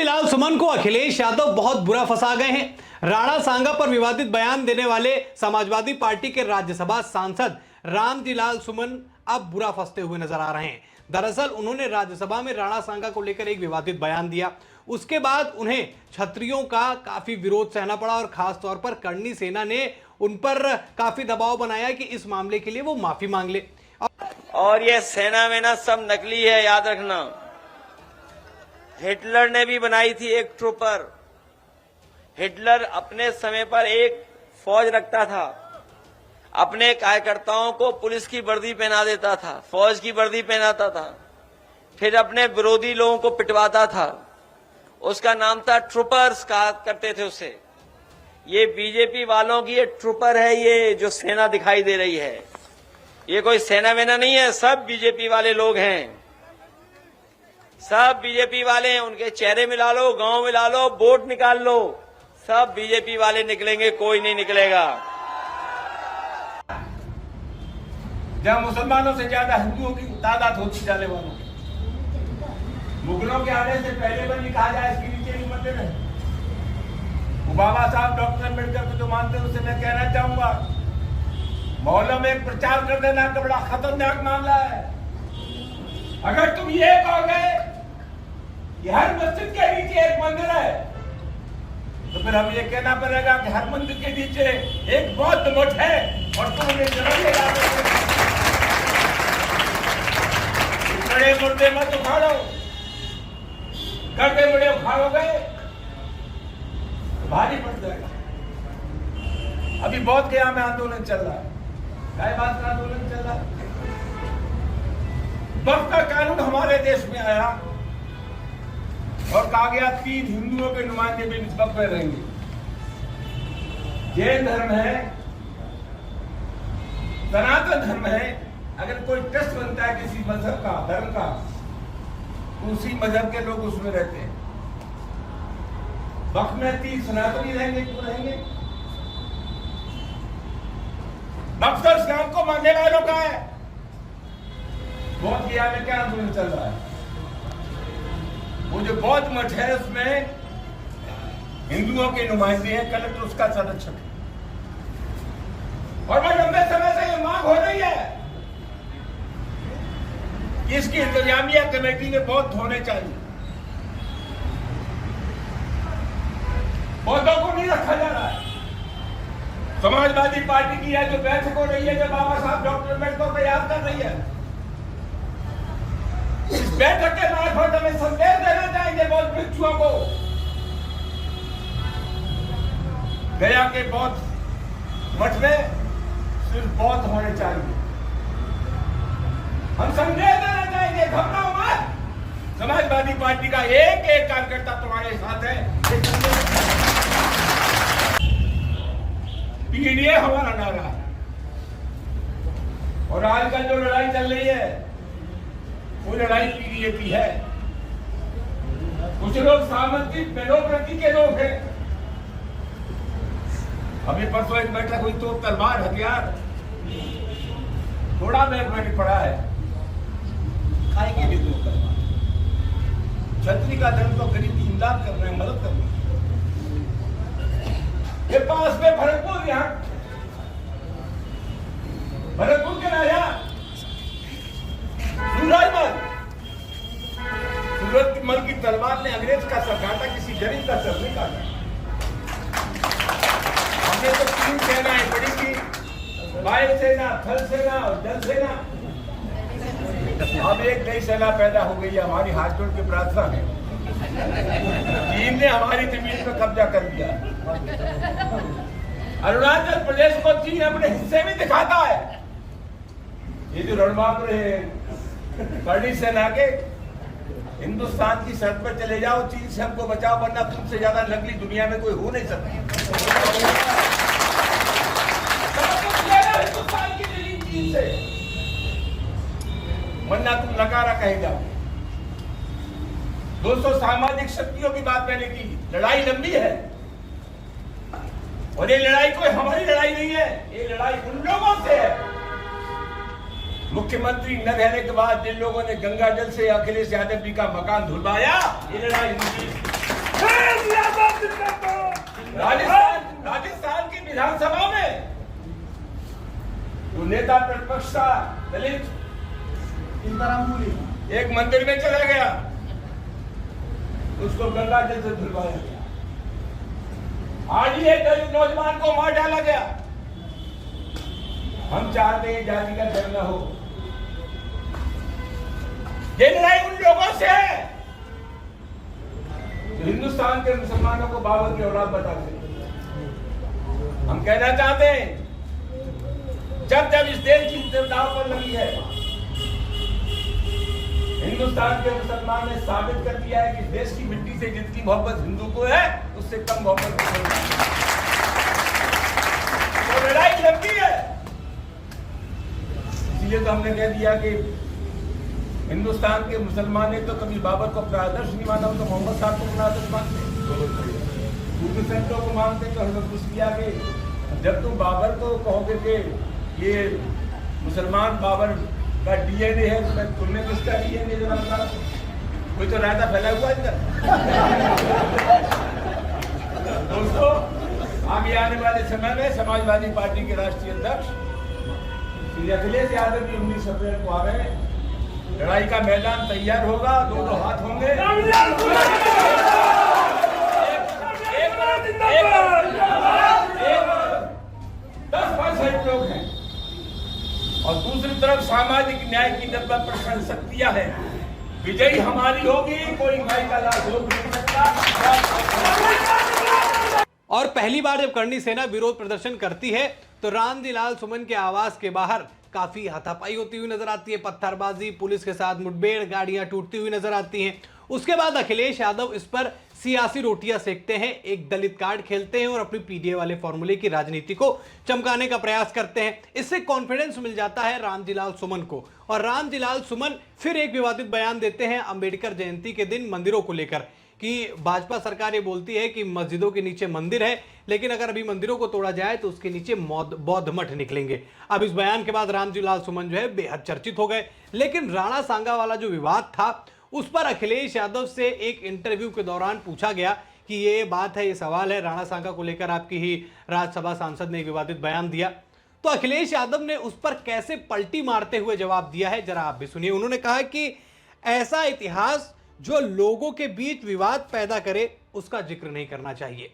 रामजीलाल सुमन को अखिलेश यादव बहुत बुरा फंसा गए हैं। राणा सांगा पर विवादित बयान देने वाले समाजवादी पार्टी के राज्यसभा सांसद रामजीलाल सुमन अब बुरा फंसते हुए नजर आ रहे हैं। दरअसल उन्होंने राज्यसभा में राणा सांगा को लेकर एक विवादित बयान दिया। उसके बाद उन्हें छत्रियों का काफी विरोध सहना पड़ा और खास तौर पर करणी सेना ने उन पर काफी दबाव बनाया कि इस मामले के लिए वो माफी मांग ले। और ये सेना वेना सब नकली है, याद रखना। हिटलर ने भी बनाई थी एक ट्रूपर। हिटलर अपने समय पर एक फौज रखता था, अपने कार्यकर्ताओं को पुलिस की वर्दी पहना देता था, फौज की वर्दी पहनाता था, फिर अपने विरोधी लोगों को पिटवाता था। उसका नाम था ट्रूपर्स, कहा करते थे उसे। ये बीजेपी वालों की ये ट्रूपर है, ये जो सेना दिखाई दे रही है, ये कोई सेना वेना नहीं है, सब बीजेपी वाले लोग हैं, सब बीजेपी वाले हैं। उनके चेहरे मिला लो, गांव मिला लो, वोट निकाल लो, सब बीजेपी वाले निकलेंगे, कोई नहीं निकलेगा। जहां मुसलमानों से ज्यादा हिंदुओं की तादाद होती जाने वालों की, मुगलों के आने से पहले बनी कहा जाए इसकी नीचे की मंदिर है। वो बाबा साहब डॉक्टर अम्बेडकर को जो मानते हैं उसे मैं कहना चाहूंगा, मोहल्लों में एक प्रचार कर देना का बड़ा खतरनाक मामला है। अगर तुम ये कहोगे कि हर मस्जिद के नीचे एक मंदिर है, तो फिर हम ये कहना पड़ेगा कि हर मंदिर के नीचे एक बौद्ध मठ है और तुम उन्हें बड़े मुर्दे मत उखाड़ो। गर्दे बड़े उखाड़ोगे तो भारी पड़ जाएगा। अभी बौद्ध गया में आंदोलन चल रहा है, काय बात का आंदोलन चल रहा है। वक्त का कानून हमारे देश में आया और कहा गया 3 हिंदुओं के नुमाइंदे भी इस वक्त में रहेंगे। जैन धर्म है, सनातन धर्म है। अगर कोई ट्रस्ट बनता है किसी मजहब का, धर्म का, तो उसी मजहब के लोग उसमें रहते हैं। वक्त में 3 सनातनी रहेंगे, क्यों रहेंगे? बक्सर इस्लाम को मानने वालों का है। बौद्ध गया में क्या आंदोलन चल रहा है? वो जो बौद्ध मठ है उसमें हिंदुओं के नुमाइंदे हैं, कलेक्टर उसका संरक्षक है। और मैं लंबे समय से ये मांग हो रही है कि इसकी इंतजामिया कमेटी में बौद्ध होने चाहिए। बौद्धों को नहीं रखा जा रहा है। समाजवादी पार्टी की है जो बैठक हो रही है, जो बाबा साहब डॉक्टर अम्बेडकर को याद कर रही है, इस बैठक के मार्फत हमें संदेश देना चाहिए बौद्ध भिक्षुओं को। गया के बौद्ध मठ में सिर्फ बौद्ध होने चाहिए। हम संदेश देना चाहिए, घबराओ मत। समाजवादी पार्टी का एक एक कार्यकर्ता तुम्हारे साथ है। पीडीए हमारा नारा है। और आजकल जो लड़ाई चल रही है वो लड़ाई पीडीए की है। कुछ लोग सामाजिक डेमोक्रेसी के लोग हैं। अभी परसों एक बैठक हुई तो तलवार हथियार थोड़ा मैंने पढ़ा है, खाएंगे भी 2 तलवार। छतरी का धर्म तो गरीब की इमदाद कर रहे हैं, मदद कर रहे हैं। ये पास में भरतपुर, यहाँ भरतपुर के राजा सूरजमल की तलवार ने अंग्रेज का सर काटा, किसी गरीब का सर नहीं काटा। हमने तो 3 सेनाएं पड़ी थी, वायु सेना, थल सेना और जल सेना। अब एक नई सेना पैदा हो गई है। हमारी हाथ जोड़ के प्रार्थना है, चीन ने हमारी जमीन पर कब्जा कर दिया। अरुणाचल प्रदेश को चीन अपने हिस्से में दिखाता है। ये जो रणबांकुर है करणी सेना के, हिंदुस्तान की सरहद पर चले जाओ, चीन से हमको बचाओ, वरना तुमसे ज्यादा नकली दुनिया में कोई हो नहीं सकता। हिंदुस्तान की जमीन चीन से, वरना तुम नकारा कहे जाओ। 200 सामाजिक शक्तियों की बात मैंने की। लड़ाई लंबी है और ये लड़ाई कोई हमारी लड़ाई नहीं है, ये लड़ाई उन लोगों से है। मुख्यमंत्री न रहने के बाद जिन लोगों ने गंगा जल से अखिलेश यादव जी का मकान धुलवाया, ये लड़ाई राजस्थान की विधानसभा में जो नेता प्रतिपक्ष था दलित एक मंदिर में चला गया, उसको गंगा जल से धुलवाया गया। आज ही एक दलित नौजवान को मार डाला गया। हम चाहते हैं जाति का झगड़ा हो। ये लड़ाई उन लोगों से है जो हिंदुस्तान के मुसलमानों को बाबर की औलाद बताते हैं। हम कहना चाहते हैं जब जब इस देश की दाव पर लगी है, हिंदुस्तान के मुसलमान ने साबित कर दिया है कि इस देश की मिट्टी से जितनी मोहब्बत हिंदू को है उससे कम मोहब्बत मुसलमान को। तो लड़ाई लंबी है, इसलिए तो हमने कह दिया कि हिंदुस्तान के मुसलमान ने तो कभी बाबर को अपना आदर्श नहीं माना, तो मोहम्मद साहब को अपना आदर्श मानते, दूसरे संतों को मानते। तो हमें पूछ लिया कि जब तुम बाबर को कहोगे कि ये मुसलमान बाबर का डीएनए है, तो तुमने किसका डीएनए जरा बता, कोई तो रायता फैला हुआ इधर। दोस्तों, आगे आने वाले समय में समाजवादी पार्टी के राष्ट्रीय अध्यक्ष श्री अखिलेश यादव जी 19 अप्रैल को आ रहे हैं। लड़ाई का मैदान तैयार होगा, दोनों हाथ होंगे। 10% लोग हैं और दूसरी तरफ सामाजिक न्याय की 90% शक्तियां हैं। विजयी हमारी होगी, कोई भाई का लाभ हो नहीं सकता। और पहली बार जब करणी सेना विरोध प्रदर्शन करती है तो रामजीलाल सुमन के आवास के बाहर काफी हाथापाई होती हुई नजर आती है, पत्थरबाजी, पुलिस के साथ मुठभेड़, गाड़ियां टूटती हुई नजर आती हैं। उसके बाद अखिलेश यादव इस पर सियासी रोटियां सेकते हैं, एक दलित कार्ड खेलते हैं और अपनी पीडीए वाले फॉर्मूले की राजनीति को चमकाने का प्रयास करते हैं। इससे कॉन्फिडेंस मिल जाता है रामजीलाल सुमन को, और रामजीलाल सुमन फिर एक विवादित बयान देते हैं अंबेडकर जयंती के दिन मंदिरों को लेकर कि भाजपा सरकार ये बोलती है कि मस्जिदों के नीचे मंदिर है, लेकिन अगर अभी मंदिरों को तोड़ा जाए तो उसके नीचे बौद्ध मठ निकलेंगे। अब इस बयान के बाद रामजीलाल सुमन जो है बेहद चर्चित हो गए। लेकिन राणा सांगा वाला जो विवाद था उस पर अखिलेश यादव से एक इंटरव्यू के दौरान पूछा गया कि ये बात है, ये सवाल है, राणा सांगा को लेकर आपकी ही राज्यसभा सांसद ने एक विवादित बयान दिया, तो अखिलेश यादव ने उस पर कैसे पलटी मारते हुए जवाब दिया है, जरा आप भी सुनिए। उन्होंने कहा कि ऐसा इतिहास जो लोगों के बीच विवाद पैदा करे उसका जिक्र नहीं करना चाहिए।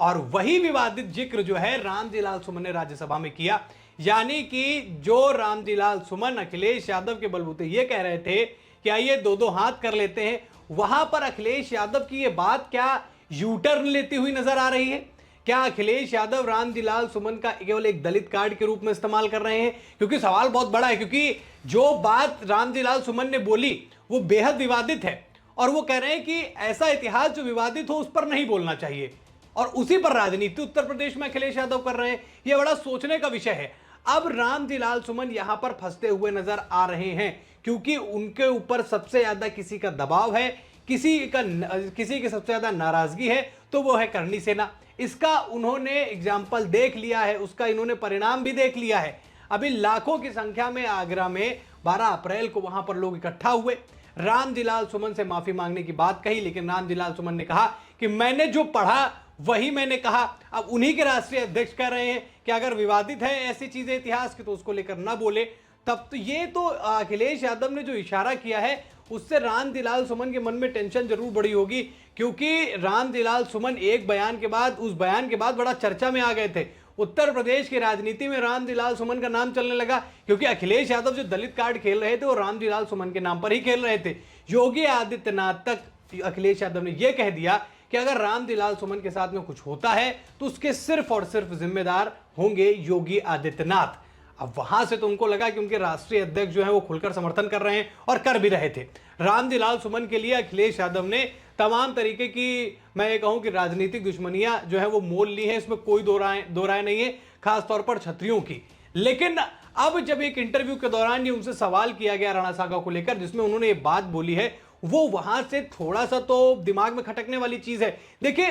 और वही विवादित जिक्र जो है रामजीलाल सुमन ने राज्यसभा में किया, यानी कि जो रामजीलाल सुमन अखिलेश यादव के बलबूते ये कह रहे थे कि आइए दो दो हाथ कर लेते हैं, वहां पर अखिलेश यादव की ये बात क्या यू टर्न लेती हुई नजर आ रही है? क्या अखिलेश यादव रामजीलाल सुमन का केवल एक दलित कार्ड के रूप में इस्तेमाल कर रहे हैं? क्योंकि सवाल बहुत बड़ा है, क्योंकि जो बात रामजीलाल सुमन ने बोली वो बेहद विवादित है और वो कह रहे हैं कि ऐसा इतिहास जो विवादित हो उस पर नहीं बोलना चाहिए, और उसी पर राजनीति उत्तर प्रदेश में अखिलेश यादव कर रहे हैं। यह बड़ा सोचने का विषय है। अब रामजीलाल सुमन यहां पर फंसते हुए नजर आ रहे हैं क्योंकि उनके ऊपर सबसे ज्यादा किसी का दबाव है, किसी की सबसे ज्यादा नाराजगी है, तो वो है करणी सेना। इसका उन्होंने एग्जाम्पल देख लिया है, उसका इन्होंने परिणाम भी देख लिया है। अभी लाखों की संख्या में आगरा में 12 अप्रैल को वहां पर लोग इकट्ठा हुए, रामजीलाल सुमन से माफी मांगने की बात कही, लेकिन रामजीलाल सुमन ने कहा कि मैंने जो पढ़ा वही मैंने कहा। अब उन्हीं के राष्ट्रीय अध्यक्ष कह रहे हैं कि अगर विवादित है ऐसी चीजें इतिहास की तो उसको लेकर ना बोले। तब तो ये तो अखिलेश यादव ने जो इशारा किया है उससे रामजीलाल सुमन के मन में टेंशन जरूर बढ़ी होगी, क्योंकि रामजीलाल सुमन एक बयान के बाद, उस बयान के बाद बड़ा चर्चा में आ गए थे। उत्तर प्रदेश की राजनीति में रामजीलाल सुमन का नाम चलने लगा, क्योंकि अखिलेश यादव जो दलित कार्ड खेल रहे थे वो रामजीलाल सुमन के नाम पर ही खेल रहे थे। योगी आदित्यनाथ तक अखिलेश यादव ने यह कह दिया कि अगर रामजीलाल सुमन के साथ में कुछ होता है तो उसके सिर्फ और सिर्फ जिम्मेदार होंगे योगी आदित्यनाथ। अब वहां से तो उनको लगा कि उनके राष्ट्रीय अध्यक्ष जो है वो खुलकर समर्थन कर रहे हैं और कर भी रहे थे। रामजीलाल सुमन के लिए अखिलेश यादव ने तमाम तरीके की, मैं ये कहूं कि राजनीतिक दुश्मनियां जो है वो मोल ली है, इसमें कोई दो राय नहीं है, खासतौर पर छत्रियों की। लेकिन अब जब एक इंटरव्यू के दौरान ये उनसे सवाल किया गया राणा सांगा को लेकर, जिसमें उन्होंने ये बात बोली है, वो वहां से थोड़ा सा तो दिमाग में खटकने वाली चीज है। देखिए,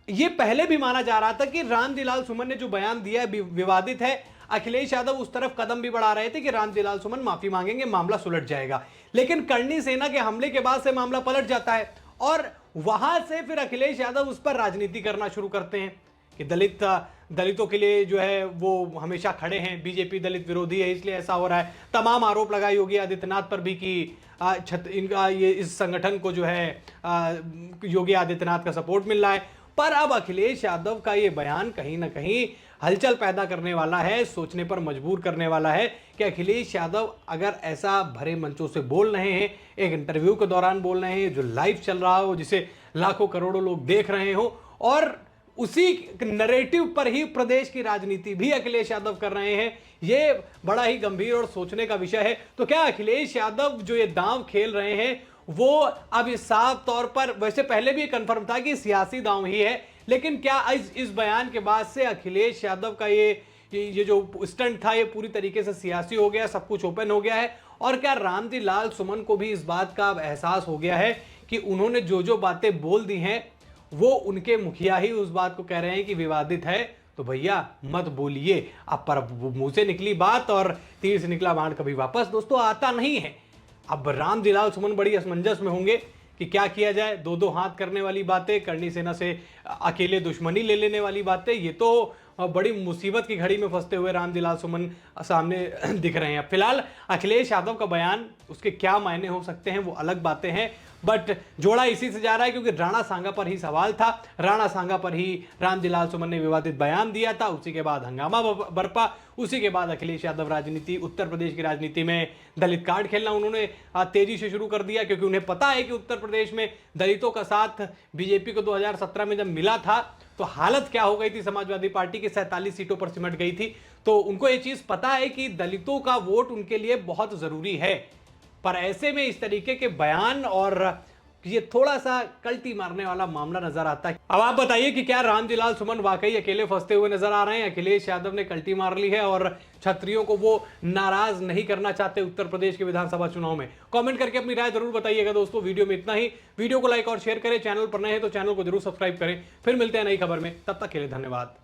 ये पहले भी माना जा रहा था कि रामजीलाल सुमन ने जो बयान दिया है विवादित है। अखिलेश यादव उस तरफ कदम भी बढ़ा रहे थे कि रामजीलाल सुमन माफी मांगेंगे, मामला सुलझ जाएगा। लेकिन करणी सेना के हमले के बाद से मामला पलट जाता है और वहां से फिर अखिलेश यादव उस पर राजनीति करना शुरू करते हैं कि दलितों के लिए जो है वो हमेशा खड़े हैं, बीजेपी दलित विरोधी है इसलिए ऐसा हो रहा है। तमाम आरोप लगाए योगी आदित्यनाथ पर भी कि इनका ये इस संगठन को जो है योगी आदित्यनाथ का सपोर्ट मिल रहा है। पर अब अखिलेश यादव का ये बयान कहीं ना कहीं हलचल पैदा करने वाला है, सोचने पर मजबूर करने वाला है कि अखिलेश यादव अगर ऐसा भरे मंचों से बोल रहे हैं, एक इंटरव्यू के दौरान बोल रहे हैं जो लाइव चल रहा हो, जिसे लाखों करोड़ों लोग देख रहे हो, और उसी नैरेटिव पर ही प्रदेश की राजनीति भी अखिलेश यादव कर रहे हैं, ये बड़ा ही गंभीर और सोचने का विषय है। तो क्या अखिलेश यादव जो ये दांव खेल रहे हैं वो अब इस साफ तौर पर, वैसे पहले भी कंफर्म था कि सियासी दांव ही है, लेकिन क्या इस बयान के बाद से अखिलेश यादव का ये जो स्टंट था ये पूरी तरीके से सियासी हो गया, सब कुछ ओपन हो गया है? और क्या रामजी लाल सुमन को भी इस बात का अब एहसास हो गया है कि उन्होंने जो बातें बोल दी हैं वो उनके मुखिया ही उस बात को कह रहे हैं कि विवादित है, तो भैया मत बोलिए। अब पर मुंह से निकली बात और तीर से निकला बाण कभी वापस दोस्तों आता नहीं है। अब रामजी लाल सुमन बड़ी असमंजस में होंगे कि क्या किया जाए। दो हाथ करने वाली बातें, करनी सेना से अकेले दुश्मनी ले लेने वाली बातें, ये तो बड़ी मुसीबत की घड़ी में फंसते हुए रामजी लाल सुमन सामने दिख रहे हैं। फिलहाल अखिलेश यादव का बयान, उसके क्या मायने हो सकते हैं वो अलग बातें हैं, बट जोड़ा इसी से जा रहा है क्योंकि राणा सांगा पर ही सवाल था। राणा सांगा पर ही रामजी लाल सुमन ने विवादित बयान दिया था, उसी के बाद हंगामा बरपा, उसी के बाद अखिलेश यादव राजनीति, उत्तर प्रदेश की राजनीति में दलित कार्ड खेलना उन्होंने तेजी से शुरू कर दिया, क्योंकि उन्हें पता है कि उत्तर प्रदेश में दलितों का साथ बीजेपी को 2017 में जब मिला था तो हालत क्या हो गई थी, समाजवादी पार्टी की 47 सीटों पर सिमट गई थी। तो उनको ये चीज पता है कि दलितों का वोट उनके लिए बहुत जरूरी है। पर ऐसे में इस तरीके के बयान और ये थोड़ा सा कल्टी मारने वाला मामला नजर आता है। अब आप बताइए कि क्या रामजी लाल सुमन वाकई अकेले फंसते हुए नजर आ रहे हैं? अखिलेश यादव ने कल्टी मार ली है और क्षत्रियों को वो नाराज नहीं करना चाहते उत्तर प्रदेश के विधानसभा चुनाव में? कमेंट करके अपनी राय जरूर बताइएगा दोस्तों। वीडियो में इतना ही। वीडियो को लाइक और शेयर करें, चैनल पर नए हैं तो चैनल को जरूर सब्सक्राइब करें। फिर मिलते हैं नई खबर में, तब तक के लिए धन्यवाद।